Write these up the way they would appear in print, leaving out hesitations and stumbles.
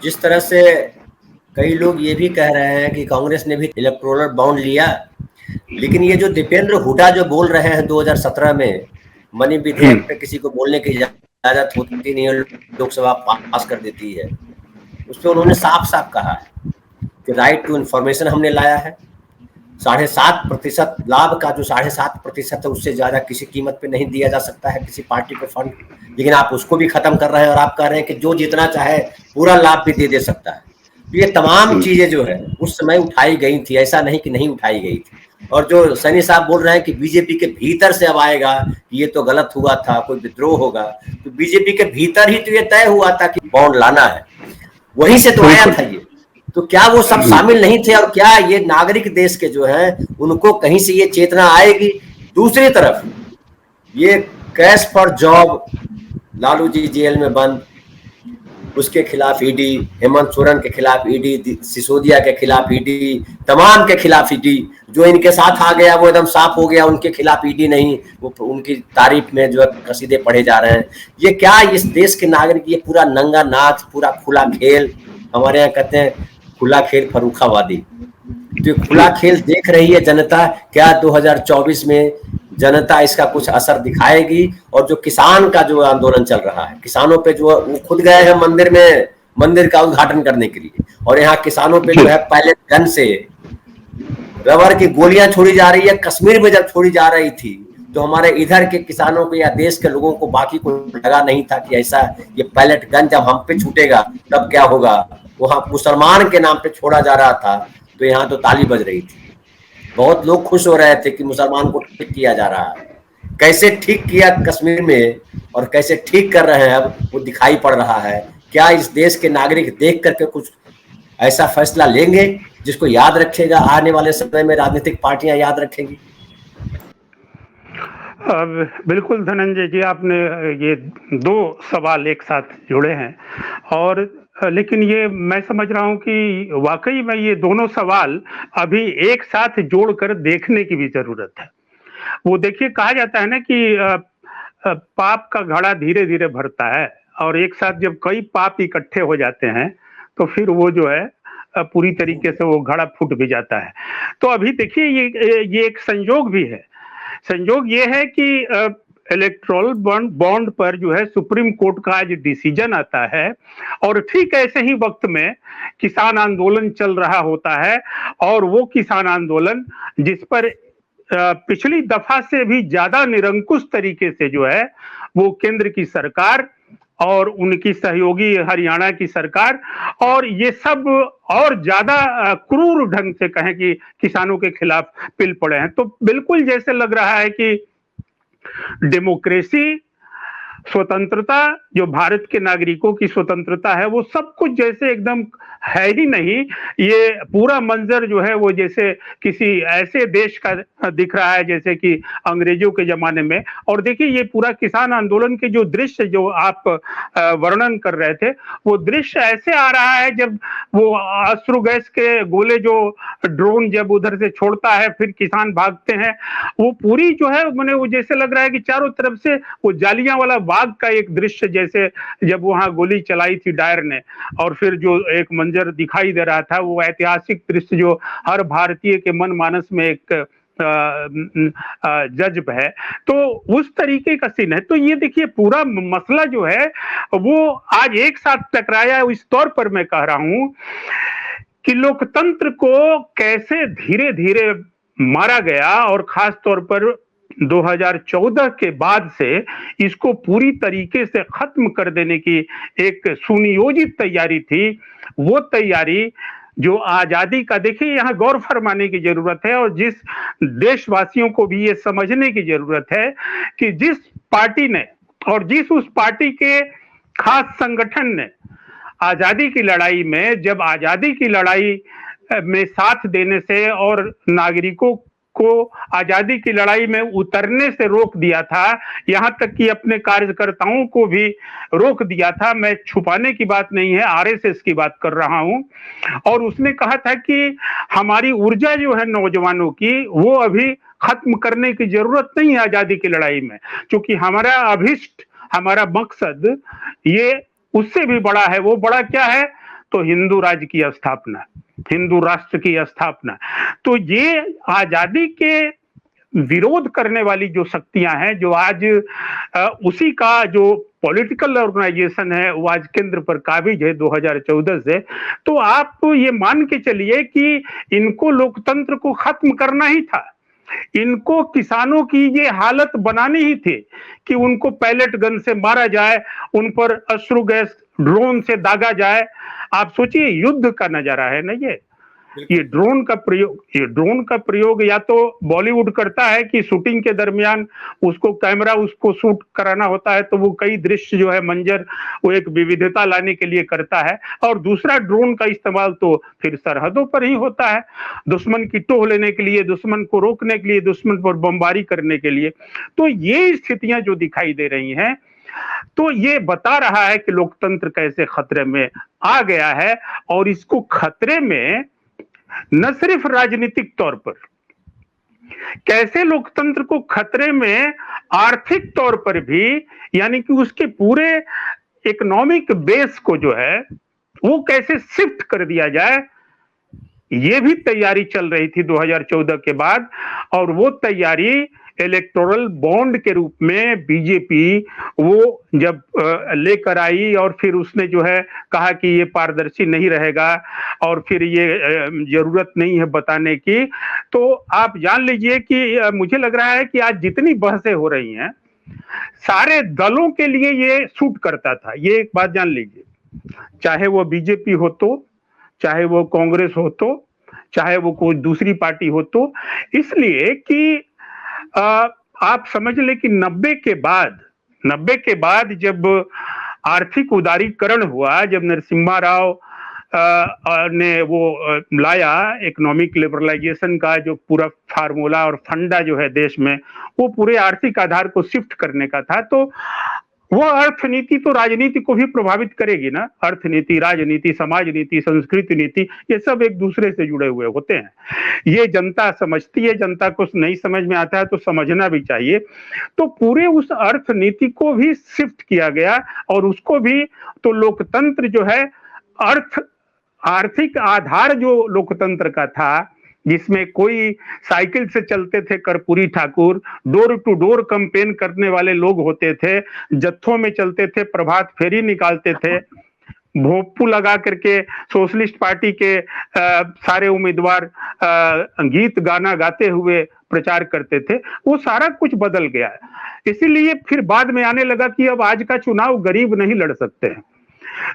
जिस तरह से कई लोग ये भी कह रहे हैं कि कांग्रेस ने भी इलेक्टोरल बॉन्ड लिया, लेकिन ये जो दीपेंद्र हुड्डा जो बोल रहे हैं 2017 में मनी विधेयक पे किसी को बोलने की इजाजत होती नहीं है, लोकसभा पास कर देती है, उस पर उन्होंने साफ साफ कहा है कि राइट टू इंफॉर्मेशन हमने लाया है। 7.5% लाभ का जो 7.5% है उससे ज्यादा किसी कीमत पे नहीं दिया जा सकता है किसी पार्टी को फंड, लेकिन आप उसको भी खत्म कर रहे हैं और आप कह रहे हैं कि जो जितना चाहे पूरा लाभ भी दे सकता है। तो ये तमाम चीजें जो है उस समय उठाई गई थी, ऐसा नहीं कि नहीं उठाई गई थी। और जो सैनी साहब बोल रहे हैं कि बीजेपी के भीतर से अब आएगा कि ये तो गलत हुआ था, कोई विद्रोह होगा, तो बीजेपी के भीतर ही तो ये तय हुआ था कि बॉन्ड लाना है, वहीं से तो आया था ये। तो क्या वो सब शामिल नहीं थे? और क्या ये नागरिक देश के जो है उनको कहीं से ये चेतना आएगी? दूसरी तरफ ये cash for job, Lalu ji jail में बंद, उसके खिलाफ ईडी, हेमंत सोरेन के खिलाफ ईडी, सिसोदिया के खिलाफ ईडी, तमाम के खिलाफ ईडी, जो इनके साथ आ गया वो एकदम साफ हो गया, उनके खिलाफ ईडी नहीं, वो उनकी तारीफ में जो है कसीदे पढ़े जा रहे हैं। ये क्या इस देश के नागरिक, ये पूरा नंगा नाच, पूरा खुला खेल, हमारे यहाँ कहते हैं खुला खेल फरूखाबादी, तो खुला खेल देख रही है जनता। क्या 2024 में जनता इसका कुछ असर दिखाएगी? और जो किसान का जो आंदोलन चल रहा है, किसानों पे जो वो खुद गए हैं मंदिर में, मंदिर का उद्घाटन करने के लिए, और यहाँ किसानों पे जो है पैलेट गन से रबर की गोलियां छोड़ी जा रही है। कश्मीर में जब छोड़ी जा रही थी तो हमारे इधर के किसानों को या देश के लोगों को बाकी को लगा नहीं था कि ऐसा ये पैलेट गन जब हम पे छूटेगा तब क्या होगा। वहां मुसलमान के नाम पे छोड़ा जा रहा था तो यहाँ तो ताली बज रही थी, बहुत लोग खुश हो रहे थे कि मुसलमान को ठीक किया जा रहा है। कैसे ठीक किया कश्मीर में और कैसे ठीक कर रहे हैं अब वो दिखाई पड़ रहा है। क्या इस देश के नागरिक देख करके कुछ ऐसा फैसला लेंगे जिसको याद रखेगा, आने वाले समय में राजनीतिक पार्टियां याद रखेंगी? बिल्कुल धनंजय जी, आपने ये दो सवाल एक साथ जोड़े हैं, और लेकिन ये मैं समझ रहा हूं कि वाकई में ये दोनों सवाल अभी एक साथ जोड़कर देखने की भी जरूरत है। वो देखिए, कहा जाता है ना कि पाप का घड़ा धीरे धीरे भरता है, और एक साथ जब कई पाप इकट्ठे हो जाते हैं तो फिर वो जो है पूरी तरीके से वो घड़ा फूट भी जाता है। तो अभी देखिए ये एक संयोग भी है। संयोग ये है कि इलेक्टोरल बॉन्ड पर जो है सुप्रीम कोर्ट का आज डिसीजन आता है, और ठीक ऐसे ही वक्त में किसान आंदोलन चल रहा होता है, और वो किसान आंदोलन जिस पर पिछली दफा से भी ज्यादा निरंकुश तरीके से जो है वो केंद्र की सरकार और उनकी सहयोगी हरियाणा की सरकार और ये सब और ज्यादा क्रूर ढंग से कहें कि किसानों के खिलाफ पिल पड़े हैं। तो बिल्कुल जैसे लग रहा है कि डेमोक्रेसी, स्वतंत्रता, जो भारत के नागरिकों की स्वतंत्रता है, वो सब कुछ जैसे एकदम है ही नहीं। ये पूरा मंजर जो है वो जैसे किसी ऐसे देश का दिख रहा है जैसे कि अंग्रेजों के जमाने में। और देखिए, ये पूरा किसान आंदोलन के जो दृश्य जो आप वर्णन कर रहे थे, वो दृश्य ऐसे आ रहा है जब वो अश्रु गैस के गोले जो ड्रोन जब उधर से छोड़ता है फिर किसान भागते हैं, वो पूरी जो है मैंने वो जैसे लग रहा है कि चारों तरफ से वो जालियांवाला बाग का एक दृश्य, जैसे जब वहां गोली चलाई थी डायर ने और फिर जो एक मंजर दिखाई दे रहा था, वो ऐतिहासिक दृश्य जो हर भारतीय के मन मानस में एक जज्ब है। तो उस तरीके का सीन है। तो ये देखिए, पूरा मसला जो है वो आज एक साथ टकराया। इस तौर पर मैं कह रहा हूं कि लोकतंत्र को कैसे धीरे धीरे मारा गया, और खास तौर पर 2014 के बाद से इसको पूरी तरीके से खत्म कर देने की एक सुनियोजित तैयारी थी। वो तैयारी जो आजादी का, देखिए यहाँ गौर फरमाने की जरूरत है, और जिस देशवासियों को भी ये समझने की जरूरत है कि जिस पार्टी ने और जिस उस पार्टी के खास संगठन ने आजादी की लड़ाई में, जब आजादी की लड़ाई में साथ देने से और नागरिकों को आजादी की लड़ाई में उतरने से रोक दिया था, यहां तक कि अपने कार्यकर्ताओं को भी रोक दिया था। मैं छुपाने की बात नहीं है, आरएसएस की बात कर रहा हूं। और उसने कहा था कि हमारी ऊर्जा जो है नौजवानों की, वो अभी खत्म करने की जरूरत नहीं है आजादी की लड़ाई में, क्योंकि हमारा अभिष्ट, हमारा मकसद ये उससे भी बड़ा है। वो बड़ा क्या है? तो हिंदू राज्य की स्थापना, हिंदू राष्ट्र की स्थापना। तो ये आजादी के विरोध करने वाली जो शक्तियां हैं, जो आज उसी का जो पॉलिटिकल ऑर्गेनाइजेशन है वो आज केंद्र पर काबिज है 2014 से। तो आप ये मान के चलिए कि इनको लोकतंत्र को खत्म करना ही था, इनको किसानों की ये हालत बनानी ही थी कि उनको पैलेट गन से मारा जाए, उन पर अश्रु गैस ड्रोन से दागा जाए। आप सोचिए युद्ध का नजारा है ना ये ड्रोन का प्रयोग या तो बॉलीवुड करता है कि शूटिंग के दरमियान उसको कैमरा उसको शूट कराना होता है, तो वो कई दृश्य जो है मंजर वो एक विविधता लाने के लिए करता है, और दूसरा ड्रोन का इस्तेमाल तो फिर सरहदों पर ही होता है, दुश्मन की टोह लेने के लिए, दुश्मन को रोकने के लिए, दुश्मन पर बमबारी करने के लिए। तो ये स्थितियां जो दिखाई दे रही हैं, तो ये बता रहा है कि लोकतंत्र कैसे खतरे में आ गया है, और इसको खतरे में न सिर्फ राजनीतिक तौर पर, कैसे लोकतंत्र को खतरे में आर्थिक तौर पर भी, यानी कि उसके पूरे इकोनॉमिक बेस को जो है वो कैसे शिफ्ट कर दिया जाए, ये भी तैयारी चल रही थी 2014 के बाद। और वो तैयारी इलेक्टोरल बॉन्ड के रूप में बीजेपी वो जब लेकर आई, और फिर उसने जो है कहा कि ये पारदर्शी नहीं रहेगा और फिर ये जरूरत नहीं है बताने की। तो आप जान लीजिए कि मुझे लग रहा है कि आज जितनी बहसें हो रही हैं सारे दलों के लिए ये सूट करता था। ये एक बात जान लीजिए, चाहे वो बीजेपी हो तो, चाहे वो कांग्रेस हो तो, चाहे वो कोई दूसरी पार्टी हो तो, इसलिए कि आप समझ ले कि 90 के बाद जब आर्थिक उदारीकरण हुआ, जब नरसिम्हा राव ने वो लाया इकोनॉमिक लिबरलाइजेशन का जो पूरा फार्मूला और फंडा जो है देश में, वो पूरे आर्थिक आधार को शिफ्ट करने का था। तो वो अर्थनीति तो राजनीति को भी प्रभावित करेगी ना। अर्थनीति, राजनीति, समाज नीति, संस्कृति नीति, ये सब एक दूसरे से जुड़े हुए होते हैं। ये जनता समझती है, जनता को नहीं समझ में आता है तो समझना भी चाहिए। तो पूरे उस अर्थनीति को भी शिफ्ट किया गया, और उसको भी तो लोकतंत्र जो है आर्थिक आधार जो लोकतंत्र का था, जिसमें कोई साइकिल से चलते थे Karpoori Thakur, door to door campaign करने वाले लोग होते थे, जत्थों में चलते थे, प्रभात फेरी निकालते थे, भोंपू लगा करके सोशलिस्ट पार्टी के सारे उम्मीदवार गीत गाना गाते हुए प्रचार करते थे, वो सारा कुछ बदल गया है। इसीलिए फिर बाद में आने लगा कि अब आज का चुनाव गरीब नहीं लड़ सकते हैं।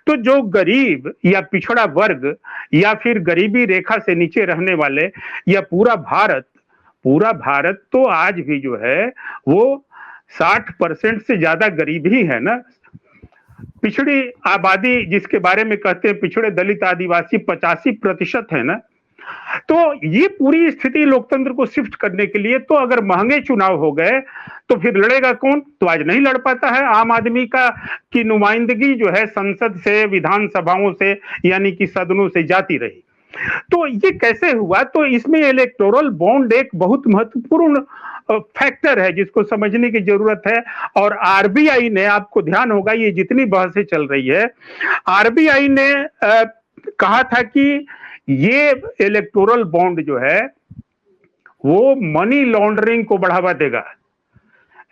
तो जो गरीब या पिछड़ा वर्ग या फिर गरीबी रेखा से नीचे रहने वाले या पूरा भारत तो आज भी जो है वो 60% से ज्यादा गरीब ही है ना। पिछड़ी आबादी जिसके बारे में कहते हैं पिछड़े दलित आदिवासी 85% है ना। तो ये पूरी स्थिति लोकतंत्र को शिफ्ट करने के लिए, तो अगर महंगे चुनाव हो गए तो फिर लड़ेगा कौन? तो आज नहीं लड़ पाता है। आम आदमी की नुमाइंदगी जो है संसद से, विधानसभाओं से, यानी कि सदनों से जाती रही। तो ये कैसे हुआ? तो इसमें इलेक्टोरल बॉन्ड एक बहुत महत्वपूर्ण फैक्टर है जिसको समझने की जरूरत है। और आरबीआई ने, आपको ध्यान होगा ये जितनी बहसें चल रही है, आरबीआई ने कहा था कि ये इलेक्टोरल बॉन्ड जो है वो मनी लॉन्ड्रिंग को बढ़ावा देगा।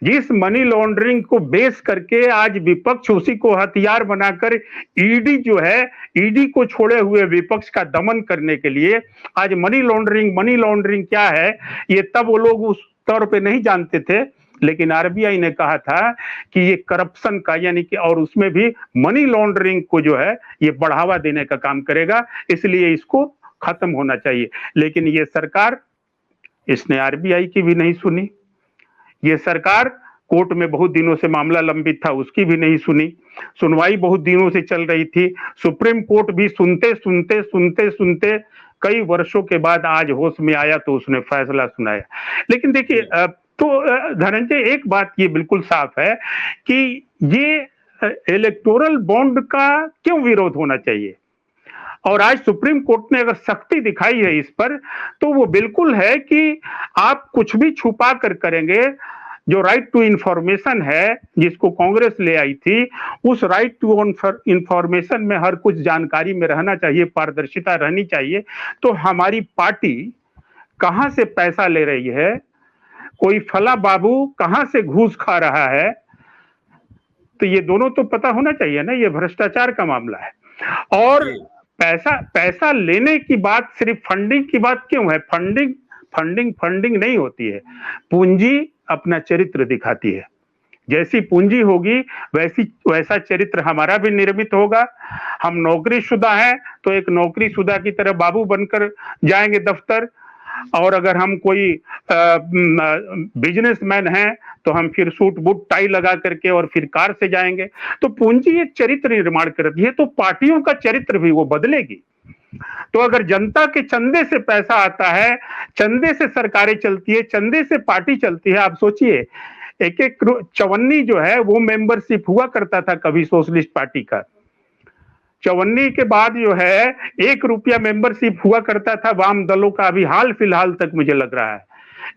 जिस मनी लॉन्ड्रिंग को बेस करके आज विपक्ष उसी को हथियार बनाकर ईडी जो है, ईडी को छोड़े हुए विपक्ष का दमन करने के लिए आज मनी लॉन्ड्रिंग क्या है ये तब वो लोग उस तौर पे नहीं जानते थे, लेकिन आरबीआई ने कहा था कि ये करप्शन का, यानी कि और उसमें भी मनी लॉन्ड्रिंग को जो है ये बढ़ावा देने का काम करेगा, इसलिए इसको खत्म होना चाहिए। लेकिन ये सरकार, इसने आरबीआई की भी नहीं सुनी। ये सरकार कोर्ट में बहुत दिनों से मामला लंबित था, उसकी भी नहीं सुनी। सुनवाई बहुत दिनों से चल रही थी, सुप्रीम कोर्ट भी सुनते कई वर्षों के बाद आज होश में आया तो उसने फैसला सुनाया। लेकिन देखिए तो धनंजय, एक बात ये बिल्कुल साफ है कि ये इलेक्टोरल बॉन्ड का क्यों विरोध होना चाहिए, और आज सुप्रीम कोर्ट ने अगर सख्ती दिखाई है इस पर, तो वो बिल्कुल है कि आप कुछ भी छुपा कर करेंगे जो राइट टू इंफॉर्मेशन है जिसको कांग्रेस ले आई थी, उस राइट टू इंफॉर्मेशन में हर कुछ जानकारी में रहना चाहिए, पारदर्शिता रहनी चाहिए। तो हमारी पार्टी कहां से पैसा ले रही है, कोई फला बाबू कहां से घूस खा रहा है, तो ये दोनों तो पता होना चाहिए ना। ये भ्रष्टाचार का मामला है। और पैसा लेने की बात सिर्फ फंडिंग की बात क्यों है? फंडिंग नहीं होती है, पूंजी अपना चरित्र दिखाती है। जैसी पूंजी होगी वैसा चरित्र हमारा भी निर्मित होगा। हम नौकरीशुदा हैं तो एक नौकरीशुदा की तरह बाबू बनकर जाएंगे दफ्तर, और अगर हम कोई बिजनेसमैन हैं तो हम फिर सूट बूट टाई लगा करके और फिर कार से जाएंगे। तो पूंजी एक चरित्र निर्माण करती है, तो पार्टियों का चरित्र भी वो बदलेगी। तो अगर जनता के चंदे से पैसा आता है, चंदे से सरकारें चलती है, चंदे से पार्टी चलती है, आप सोचिए एक चवन्नी जो है वो मेंबरशिप हुआ करता था कभी सोशलिस्ट पार्टी का। चवन्नी के बाद जो है 1 रुपया मेंबरशिप हुआ करता था वाम दलों का, अभी हाल फिलहाल तक मुझे लग रहा है।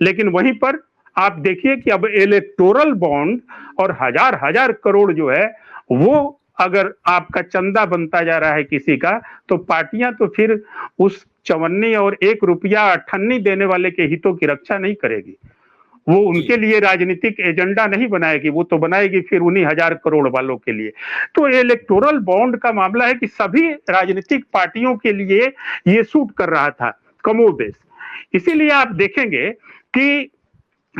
लेकिन वहीं पर आप देखिए कि अब इलेक्टोरल बॉन्ड और हजार करोड़ जो है वो अगर आपका चंदा बनता जा रहा है किसी का, तो पार्टियां तो फिर उस चवन्नी और 1 रुपया अठन्नी देने वाले के हितों की रक्षा नहीं करेगी। वो उनके लिए राजनीतिक एजेंडा नहीं बनाएगी, वो तो बनाएगी फिर उन्हीं 1000 करोड़ वालों के लिए। तो इलेक्टोरल बॉन्ड का मामला है कि सभी राजनीतिक पार्टियों के लिए ये सूट कर रहा था कमोबेश। इसीलिए आप देखेंगे कि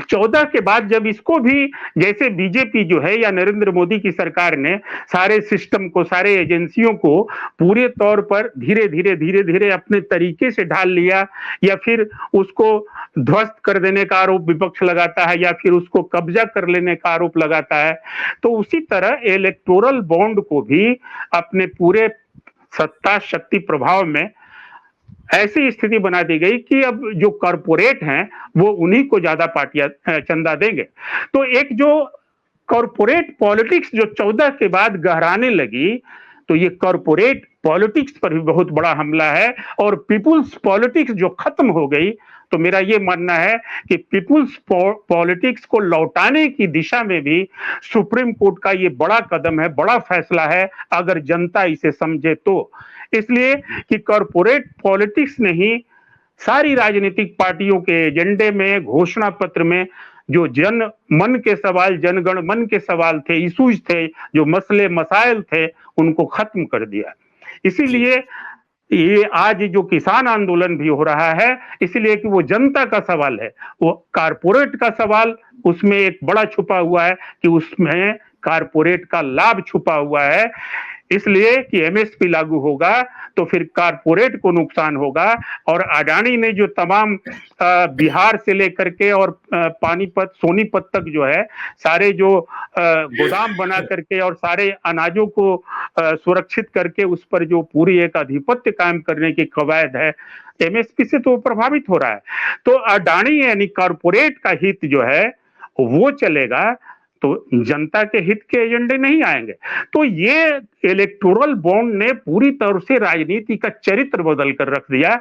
14 के बाद जब इसको भी, जैसे बीजेपी जो है या नरेंद्र मोदी की सरकार ने सारे सिस्टम को, सारे एजेंसियों को पूरे तौर पर धीरे धीरे अपने तरीके से ढाल लिया, या फिर उसको ध्वस्त कर देने का आरोप विपक्ष लगाता है, या फिर उसको कब्जा कर लेने का आरोप लगाता है, तो उसी तरह इलेक्टोरल बॉन्ड को भी अपने पूरे सत्ता शक्ति प्रभाव में ऐसी स्थिति बना दी गई कि अब जो कॉरपोरेट हैं वो उन्हीं को ज्यादा पार्टियां चंदा देंगे। तो एक जो कॉरपोरेट पॉलिटिक्स जो 14 के बाद गहराने लगी, तो ये कॉरपोरेट पॉलिटिक्स पर भी बहुत बड़ा हमला है। और पीपुल्स पॉलिटिक्स जो खत्म हो गई, तो मेरा ये मानना है कि पीपुल्स पॉलिटिक्स को लौटाने की दिशा में भी सुप्रीम कोर्ट का ये बड़ा कदम है, बड़ा फैसला है, अगर जनता इसे समझे तो। इसलिए कि कॉरपोरेट पॉलिटिक्स ने ही सारी राजनीतिक पार्टियों के एजेंडे में, घोषणा पत्र में जो जन मन के सवाल, जनगण मन के सवाल थे, इशूज थे, जो मसले मसाइल थे, उनको खत्म कर दिया। इसीलिए ये आज जो किसान आंदोलन भी हो रहा है, इसलिए कि वो जनता का सवाल है, वो कारपोरेट का सवाल उसमें एक बड़ा छुपा हुआ है कि उसमें कारपोरेट का लाभ छुपा हुआ है। इसलिए कि एमएसपी लागू होगा तो फिर कारपोरेट को नुकसान होगा। और अडानी ने जो तमाम बिहार से लेकर के और पानीपत, सोनीपत तक जो है सारे जो गोदाम बना करके और सारे अनाजों को सुरक्षित करके उस पर जो पूरी एक आधिपत्य कायम करने की कवायद है, एमएसपी से तो प्रभावित हो रहा है। तो अडानी यानी कारपोरेट का हित जो है वो चलेगा, तो जनता के हित के एजेंडे नहीं आएंगे। तो ये इलेक्टोरल बॉन्ड ने पूरी तरह से राजनीति का चरित्र बदल कर रख दिया।